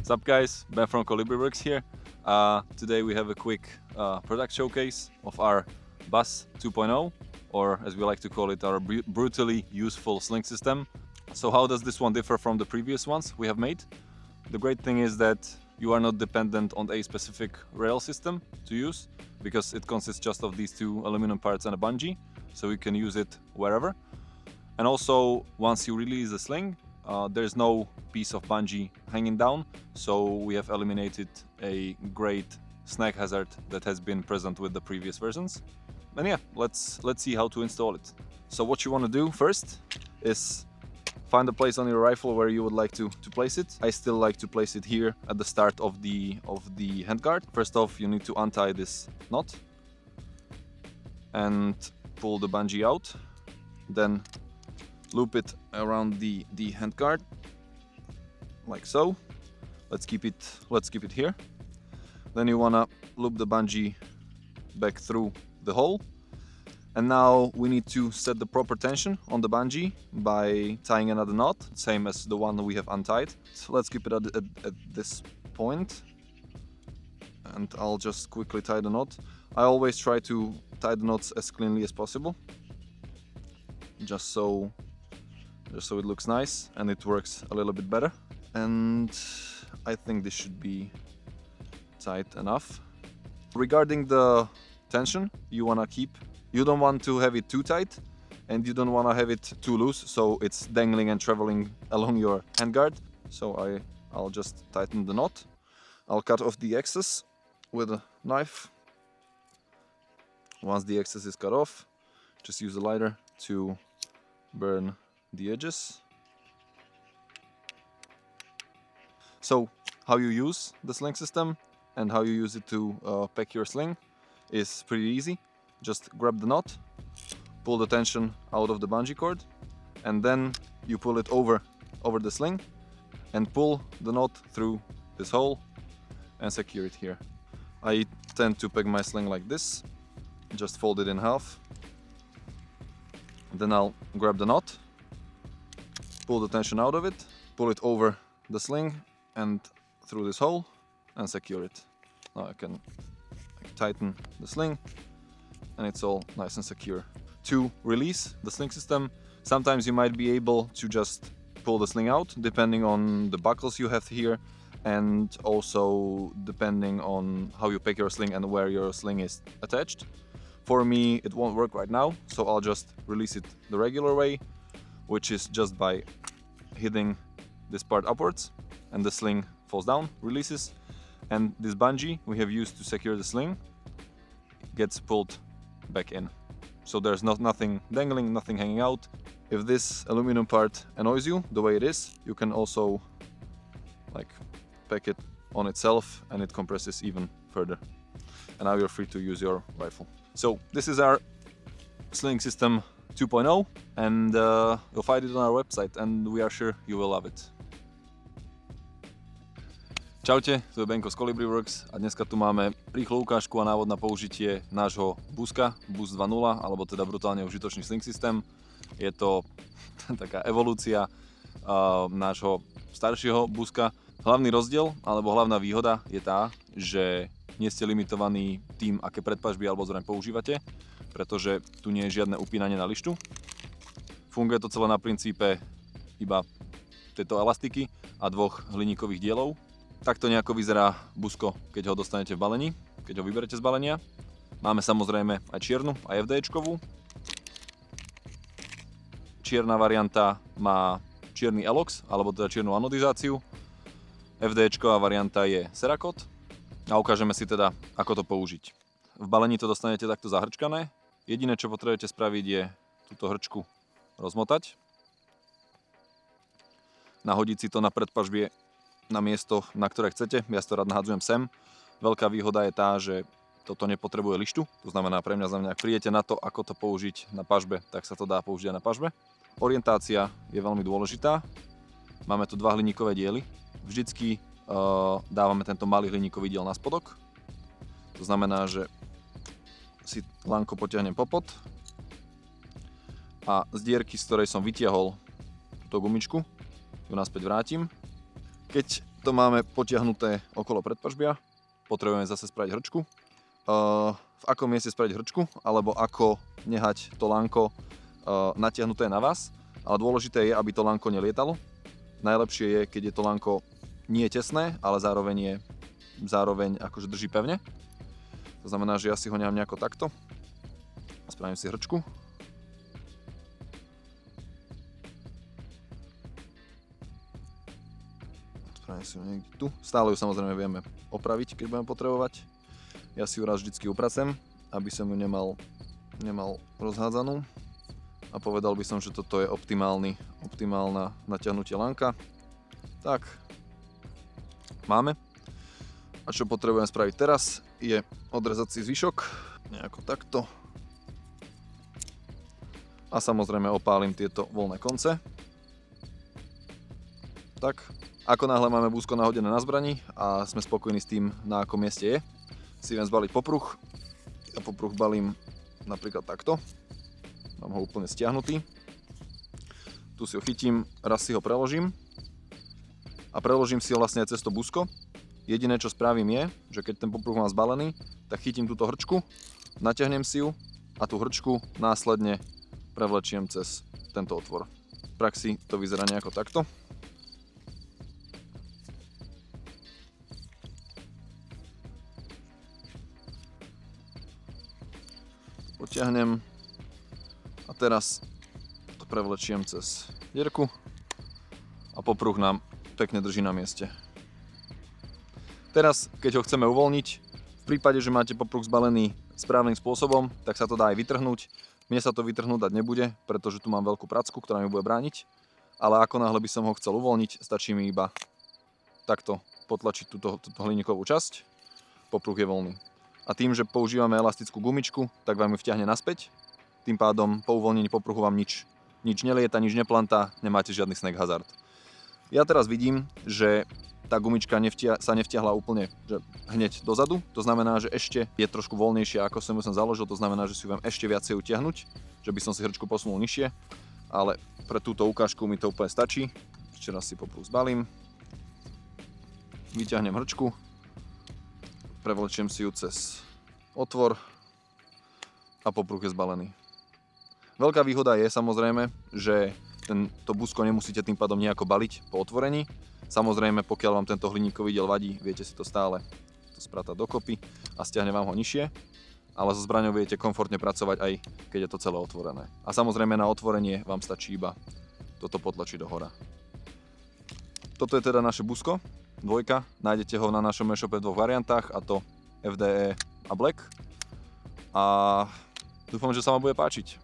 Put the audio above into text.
Sup guys, Ben from Colibriworks here. Today we have a quick product showcase of our Bus 2.0, or as we like to call it, our brutally useful sling system. So how does this one differ from the previous ones we have made? The great thing is that you are not dependent on a specific rail system to use, because it consists just of these two aluminum parts and a bungee, so you can use it wherever. And also, once you release the sling, there's no piece of bungee hanging down, so we have eliminated a great snag hazard that has been present with the previous versions. And yeah, let's see how to install it. So what you want to do first is find a place on your rifle where you would like to place it. I still like to place it here at the start of the handguard. First off, you need to untie this knot and pull the bungee out. Then loop it around the handguard like so. Let's keep it here. Then you wanna loop the bungee back through the hole. And now we need to set the proper tension on the bungee by tying another knot, same as the one we have untied. So let's keep it at this point. And I'll just quickly tie the knot. I always try to tie the knots as cleanly as possible, just so it looks nice and it works a little bit better. And I think this should be tight enough. Regarding the tension, you don't want to have it too tight and you don't want to have it too loose, so it's dangling and traveling along your handguard. So I'll just tighten the knot. I'll cut off the excess with a knife. Once the excess is cut off, just use a lighter to burn the edges. So how you use the sling system and how you use it to pack your sling is pretty easy. Just grab the knot, pull the tension out of the bungee cord, and then you pull it over the sling and pull the knot through this hole and secure it here. I tend to peg my sling like this, just fold it in half. Then I'll grab the knot, pull the tension out of it, pull it over the sling and through this hole and secure it. Now I can tighten the sling and it's all nice and secure. To release the sling system, sometimes you might be able to just pull the sling out, depending on the buckles you have here and also depending on how you pack your sling and where your sling is attached. For me, it won't work right now, so I'll just release it the regular way, which is just by hitting this part upwards and the sling falls down, releases, and this bungee we have used to secure the sling gets pulled back in. So there's nothing dangling, nothing hanging out. If this aluminum part annoys you the way it is, you can also pack it on itself and it compresses even further. And now you're free to use your rifle. So this is our sling system 2.0 and you'll find it on our website and we are sure you will love it. Čaute, tu je Benko z Colibriworks a dneska tu máme rýchlu ukážku a návod na použitie nášho buska, Bus 2.0, alebo teda brutálne užitočný sling systém. Je to taká evolúcia nášho staršieho buska. Hlavný rozdiel, alebo hlavná výhoda je tá, že nie ste limitovaní tým, aké predpažby alebo zbraň používate, pretože tu nie je žiadne upínanie na lištu. Funguje to celé na princípe iba tejto elastiky a dvoch hliníkových dielov. Takto nejako vyzerá busko, keď ho dostanete v balení, keď ho vyberete z balenia. Máme samozrejme aj čiernu, aj FD-čkovú. Čierna varianta má čierny elox, alebo teda čiernu anodizáciu. FD-čková varianta je Cerakote. A ukážeme si teda, ako to použiť. V balení to dostanete takto zahrčkané. Jediné, čo potrebujete spraviť, je túto hrčku rozmotať. Nahodiť si to na predpažbie na miesto, na ktoré chcete. Ja si to rád nahadzujem sem. Veľká výhoda je tá, že toto nepotrebuje lištu. To znamená, pre mňa, ak prídete na to, ako to použiť na pažbe, tak sa to dá použiť aj na pažbe. Orientácia je veľmi dôležitá. Máme tu dva hliníkové diely. Vždycky dávame tento malý hliníkový diel na spodok. To znamená, že si lánko potiahnem popod a z dierky, z ktorej som vytiahol túto gumičku, ju naspäť vrátim. Keď to máme potiahnuté okolo predpažbia. Potrebujeme zase spraviť hrčku. V akom mieste spraviť hrčku, alebo ako nehať to lánko natiahnuté na vás. Ale dôležité je, aby to lánko nelietalo. Najlepšie je, keď je to lánko nie tesné, ale zároveň akože drží pevne. To znamená, že ja si ho nechám nejako takto. Spravím si hrčku. Spravím si ju niekde tu. Stále ju samozrejme vieme opraviť, keď budeme potrebovať. Ja si ju raz vždycky upracem, aby som ju nemal rozhádzanú. A povedal by som, že toto je optimálne natiahnutie lánka. Tak, máme. A čo potrebujem spraviť teraz, je odrezať si zvyšok, nejako takto. A samozrejme opálim tieto voľné konce. Tak, ako náhle máme búsko nahodené na zbrani a sme spokojní s tým, na akom mieste je, si viem zbaliť popruh. Ja popruh balím napríklad takto. Mám ho úplne stiahnutý. Tu si ho chytím, raz si ho preložím. A preložím si ho vlastne aj cez to búsko. Jediné, čo spravím je, že keď ten popruh mám zbalený, tak chytím túto hrčku, natiahnem si ju a tú hrčku následne prevlečiem cez tento otvor. V praxi to vyzerá nejako takto. Potiahnem a teraz to prevlečiem cez dierku a popruh nám pekne drží na mieste. Teraz, keď ho chceme uvoľniť, v prípade, že máte popruh zbalený správnym spôsobom, tak sa to dá aj vytrhnúť. Mne sa to vytrhnúť dať nebude, pretože tu mám veľkú pracku, ktorá mi bude brániť. Ale ako náhle by som ho chcel uvoľniť, stačí mi iba takto potlačiť túto hliníkovú časť. Popruh je voľný. A tým, že používame elastickú gumičku, tak vám ju vťahne naspäť. Tým pádom po uvoľnení popruhu vám nič nelieta, nič neplantá, nemáte žiadny snack hazard. Ja teraz vidím, že tá gumička sa nevtiahla úplne hneď dozadu. To znamená, že ešte je trošku voľnejšia, ako som ju založil. To znamená, že si ju viem ešte viacej utiahnuť, že by som si hrčku posunul nižšie. Ale pre túto ukážku mi to úplne stačí. Ešte raz si popruh zbalím. Vyťahnem hrčku. Prevlečiem si ju cez otvor. A popruh je zbalený. Veľká výhoda je samozrejme, že to búsko nemusíte tým pádom nejako baliť po otvorení. Samozrejme, pokiaľ vám tento hliníkový diel vadí, viete si to stále spratať dokopy a stiahne vám ho nižšie, ale so zbraňou viete komfortne pracovať aj keď je to celé otvorené. A samozrejme na otvorenie vám stačí iba toto potlačiť do hora. Toto je teda naše búsko, dvojka, nájdete ho na našom e-shope v dvoch variantách, a to FDE a Black. A dúfam, že sa vám bude páčiť.